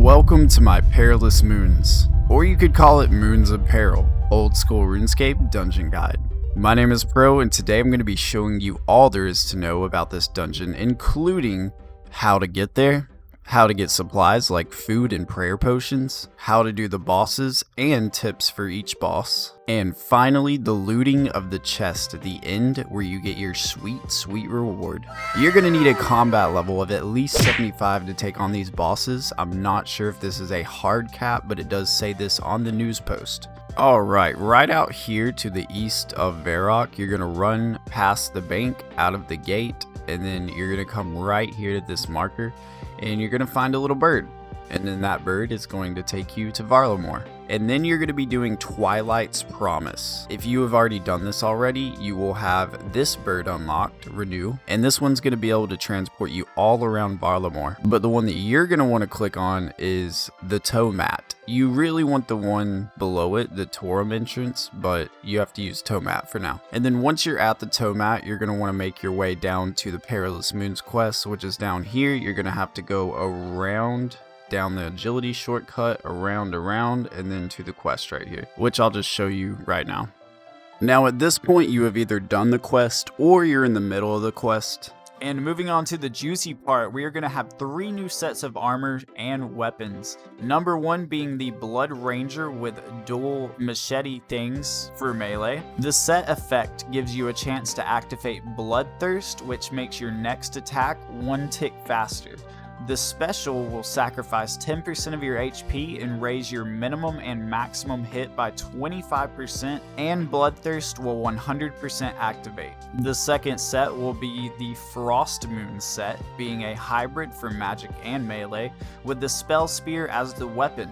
Welcome to my Perilous Moons, or you could call it Moons of Peril, old school Runescape dungeon guide. My name is Peril, and today I'm going to be showing you all there is to know about this dungeon, including how to get there, how to get supplies like food and prayer potions, how to do the bosses and tips for each boss, and finally the looting of the chest at the end where you get your sweet reward. You're going to need a combat level of at least 75 to take on these bosses. I'm not sure if this is a hard cap, but it does say this on the news post. Alright, right out here to the east of Varlamore, you're going to run past the bank out of the gate, and then you're going to come right here to this marker, and you're going to find a little bird. And then that bird is going to take you to Varlamore. And then you're going to be doing Twilight's Promise. If you have already done this already, you will have this bird unlocked, Renew, and this one's going to be able to transport you all around Varlamore. But the one that you're going to want to click on is the Tow Mat. You really want the one below it, the Torum entrance, but you have to use Tow Mat for now. And then once you're at the Tow Mat, you're going to want to make your way down to the Perilous Moons quest, which is down here. You're going to have to go around down the agility shortcut, around, and then to the quest right here, which I'll just show you right now. Now at this point you have either done the quest or you're in the middle of the quest. And moving on to the juicy part, we are going to have 3 new sets of armor and weapons. Number 1 being the Blood Ranger with dual machete things for melee. The set effect gives you a chance to activate Bloodthirst, which makes your next attack 1 tick faster. The special will sacrifice 10% of your HP and raise your minimum and maximum hit by 25%, and Bloodthirst will 100% activate. The second set will be the Frost Moon set, being a hybrid for magic and melee, with the Spell Spear as the weapon.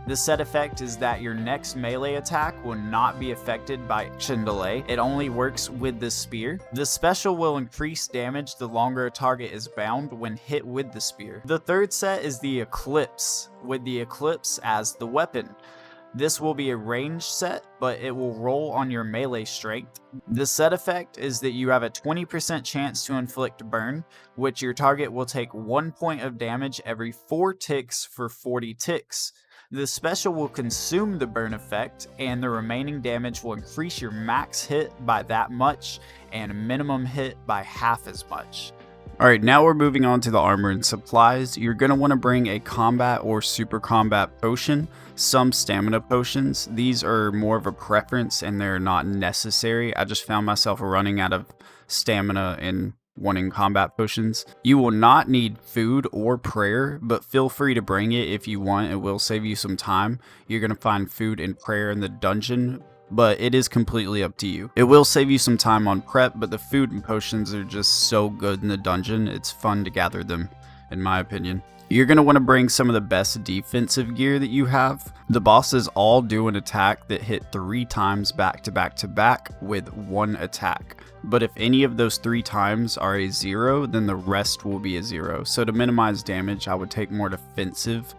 The set effect is that your next melee attack will not be affected by action delay. It only works with the spear. The special will increase damage the longer a target is bound when hit with the spear. The third set is the Eclipse, with the Eclipse as the weapon. This will be a ranged set, but it will roll on your melee strength. The set effect is that you have a 20% chance to inflict burn, which your target will take 1 point of damage every 4 ticks for 40 ticks. The special will consume the burn effect, and the remaining damage will increase your max hit by that much, and minimum hit by half as much. Alright, now we're moving on to the armor and supplies. You're going to want to bring a combat or super combat potion, some stamina potions. These are more of a preference and they're not necessary. I just found myself running out of stamina and wanting combat potions. You will not need food or prayer, but feel free to bring it if you want. It will save you some time. You're going to find food and prayer in the dungeon, but it is completely up to you. It will save you some time on prep, but the food and potions are just so good in the dungeon. It's fun to gather them, in my opinion. You're going to want to bring some of the best defensive gear that you have. The bosses all do an attack that hit 3 times back to back with 1 attack. But if any of those 3 times are a 0, then the rest will be a 0. So to minimize damage, I would take more defensive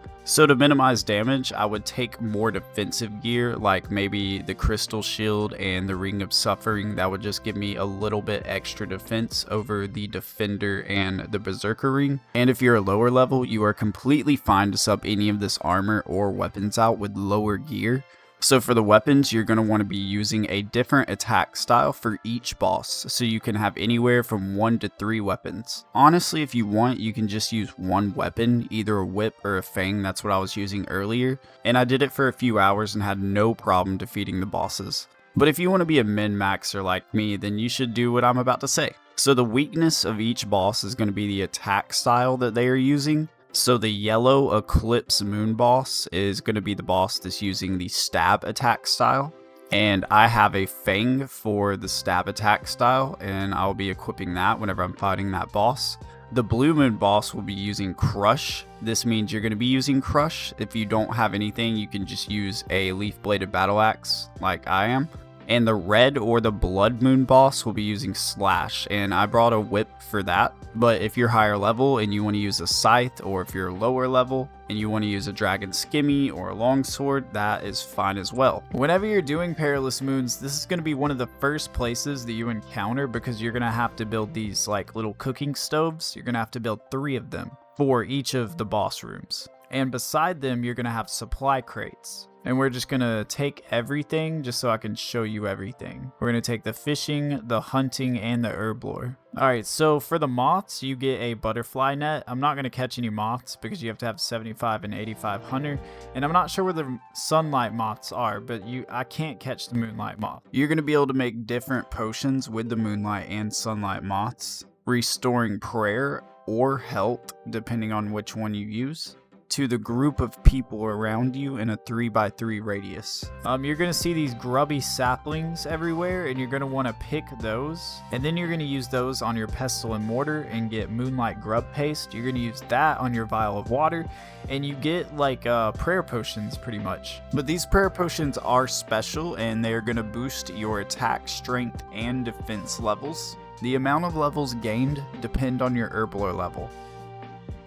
gear, like maybe the Crystal Shield and the Ring of Suffering. That would just give me a little bit extra defense over the Defender and the Berserker Ring. And if you're a lower level, you are completely fine to sub any of this armor or weapons out with lower gear. So for the weapons, you're going to want to be using a different attack style for each boss, so you can have anywhere from 1 to 3 weapons. Honestly, if you want, you can just use 1 weapon, either a whip or a fang. That's what I was using earlier, and I did it for a few hours and had no problem defeating the bosses. But if you want to be a min-maxer like me, then you should do what I'm about to say. So the weakness of each boss is going to be the attack style that they are using. So the yellow Eclipse Moon boss is going to be the boss that's using the stab attack style. And I have a fang for the stab attack style, and I'll be equipping that whenever I'm fighting that boss. The Blue Moon boss will be using Crush. This means you're going to be using Crush. If you don't have anything, you can just use a Leaf Bladed Battle Axe like I am. And the red or the Blood Moon boss will be using Slash, and I brought a whip for that. But if you're higher level and you want to use a scythe, or if you're lower level and you want to use a dragon skimmy or a longsword, that is fine as well. Whenever you're doing Perilous Moons, this is going to be one of the first places that you encounter, because you're going to have to build these like little cooking stoves. You're going to have to build 3 of them for each of the boss rooms. and beside them you're going to have supply crates. And we're just going to take everything just so I can show you everything. We're going to take the fishing, the hunting, and the herb lore. Alright, so for the moths, you get a butterfly net. I'm not going to catch any moths because you have to have 75 and 85 hunter. And I'm not sure where the sunlight moths are, but I can't catch the moonlight moth. You're going to be able to make different potions with the moonlight and sunlight moths, restoring prayer or health, depending on which one you use, to the group of people around you in a 3x3 radius. You're gonna see these grubby saplings everywhere, and you're gonna want to pick those, and then you're gonna use those on your pestle and mortar and get moonlight grub paste. You're gonna use that on your vial of water, and you get like prayer potions pretty much. But these prayer potions are special, and they're gonna boost your attack, strength, and defense levels. The amount of levels gained depend on your herblore level.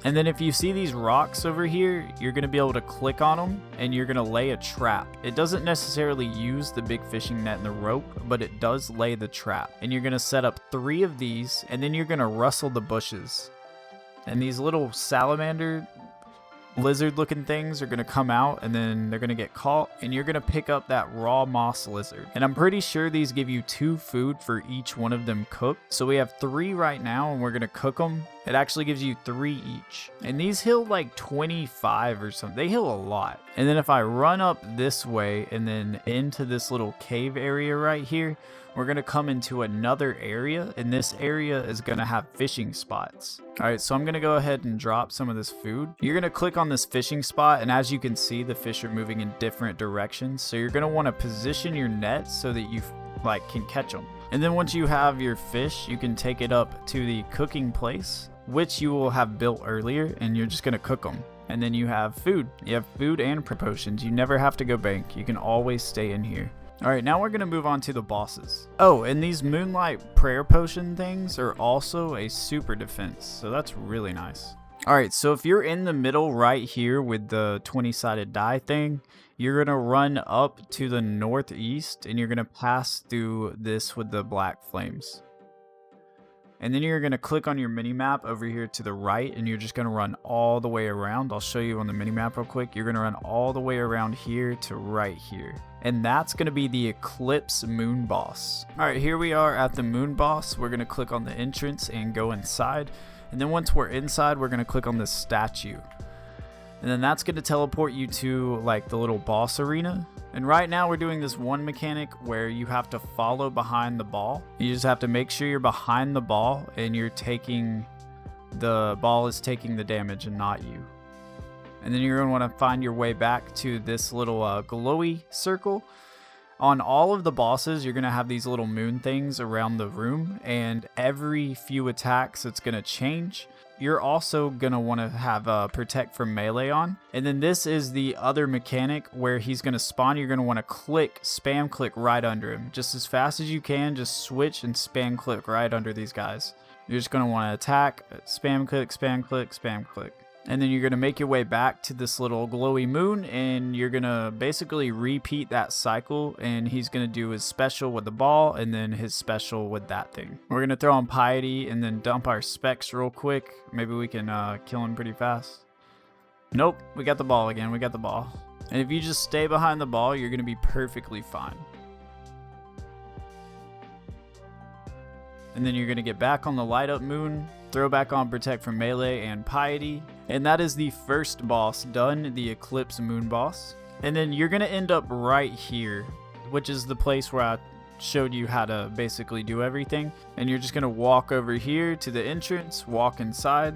And then if you see these rocks over here, you're going to be able to click on them and you're going to lay a trap. It doesn't necessarily use the big fishing net and the rope, but it does lay the trap. And you're going to set up 3 of these, and then you're going to rustle the bushes. And these little salamander lizard looking things are going to come out, and then they're going to get caught, and you're going to pick up that raw moss lizard. And I'm pretty sure these give you 2 food for each one of them cooked. So we have 3 right now, and we're going to cook them. It actually gives you 3 each. And these heal like 25 or something. They heal a lot. And then if I run up this way and then into this little cave area right here, we're going to come into another area, and this area is going to have fishing spots. Alright, so I'm going to go ahead and drop some of this food. You're going to click on this fishing spot, and as you can see, the fish are moving in different directions. So you're going to want to position your net so that you can catch them. And then once you have your fish, you can take it up to the cooking place, which you will have built earlier, and you're just going to cook them. And then you have food. You have food and potions. You never have to go bank. You can always stay in here. Alright, now we're going to move on to the bosses. Oh, and these moonlight prayer potion things are also a super defense, so that's really nice. Alright, so if you're in the middle right here with the 20-sided die thing, you're going to run up to the northeast, and you're going to pass through this with the black flames. And then you're going to click on your mini-map over here to the right, and you're just going to run all the way around. I'll show you on the mini-map real quick. You're going to run all the way around here to right here. And that's going to be the Eclipse Moon Boss. Alright, here we are at the Moon Boss. We're going to click on the entrance and go inside. And then once we're inside, we're going to click on this statue. And then that's going to teleport you to like the little boss arena. And right now we're doing this one mechanic where you have to follow behind the ball. You just have to make sure you're behind the ball and the ball is taking the damage and not you. And then you're going to want to find your way back to this little glowy circle. On all of the bosses, you're going to have these little moon things around the room, and every few attacks it's going to change. You're also going to want to have protect from melee on. And then this is the other mechanic where he's going to spawn. You're going to want to spam click right under him. Just as fast as you can, just switch and spam click right under these guys. You're just going to want to attack, spam click, spam click, spam click. And then you're going to make your way back to this little glowy moon, and you're going to basically repeat that cycle, and he's going to do his special with the ball and then his special with that thing. We're going to throw on piety and then dump our specs real quick. Maybe we can kill him pretty fast. Nope, we got the ball again. We got the ball. And if you just stay behind the ball, you're going to be perfectly fine. And then you're going to get back on the light up moon, throw back on protect from melee and piety. And that is the first boss done, the Eclipse Moon Boss. And then you're going to end up right here, which is the place where I showed you how to basically do everything. And you're just going to walk over here to the entrance, walk inside.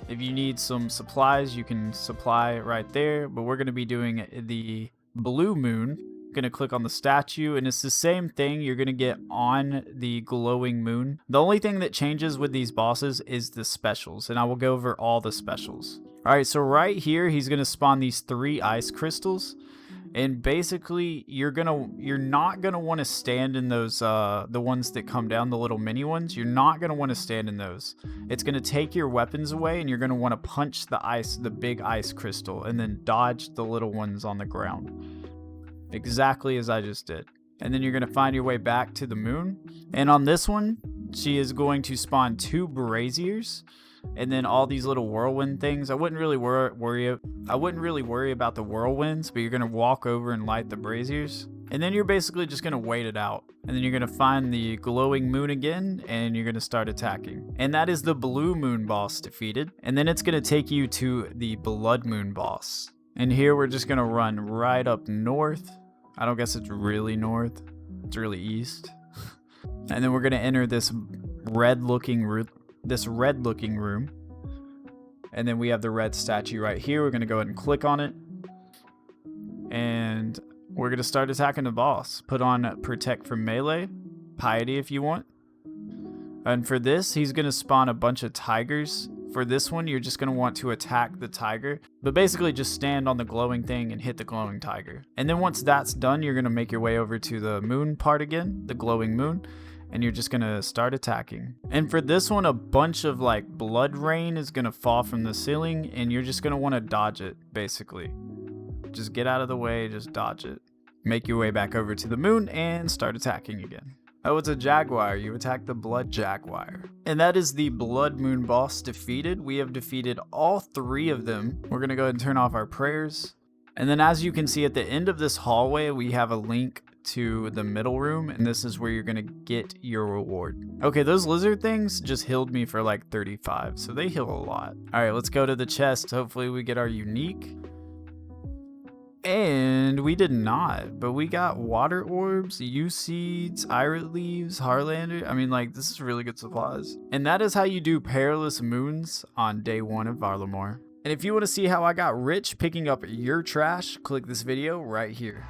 If you need some supplies, you can supply right there. But we're going to be doing the blue moon. Going to click on the statue, and it's the same thing you're going to get on the glowing moon. The only thing that changes with these bosses is the specials, and I will go over all the specials. Alright, so right here he's going to spawn these 3 ice crystals, and basically you're not going to want to stand in those the ones that come down, the little mini ones. You're not going to want to stand in those. It's going to take your weapons away, and you're going to want to punch the big ice crystal, and then dodge the little ones on the ground. Exactly as I just did. And then you're going to find your way back to the moon. And on this one, she is going to spawn 2 braziers. And then all these little whirlwind things. I wouldn't really worry about the whirlwinds, but you're gonna walk over and light the braziers. And then you're basically just gonna wait it out. And then you're gonna find the glowing moon again, and you're gonna start attacking. And that is the blue moon boss defeated. And then it's gonna take you to the blood moon boss. And here we're just gonna run right up north. I don't guess it's really north. It's really east. And then we're gonna enter this red looking room. And then we have the red statue right here. We're gonna go ahead and click on it. And we're gonna start attacking the boss. Put on protect from melee, piety if you want. And for this, he's gonna spawn a bunch of tigers. For this one, you're just gonna want to attack the tiger, but basically just stand on the glowing thing and hit the glowing tiger. And then once that's done, you're gonna make your way over to the moon part again, the glowing moon, and you're just gonna start attacking. And for this one, a bunch of like blood rain is gonna fall from the ceiling, and you're just gonna wanna dodge it, basically. Just get out of the way, just dodge it. Make your way back over to the moon and start attacking again. Oh, it's a jaguar. You attack the blood jaguar. And that is the blood moon boss defeated. We have defeated all 3 of them. We're gonna go ahead and turn off our prayers. And then as you can see at the end of this hallway, we have a link to the middle room, and this is where you're gonna get your reward. Okay, those lizard things just healed me for like 35, so they heal a lot. All right, let's go to the chest. Hopefully we get our unique. And we did not, but we got water orbs, yew seeds, irit leaves, Harlander. I mean, like, this is really good supplies. And that is how you do perilous moons on day 1 of Varlamore. And if you want to see how I got rich picking up your trash, click this video right here.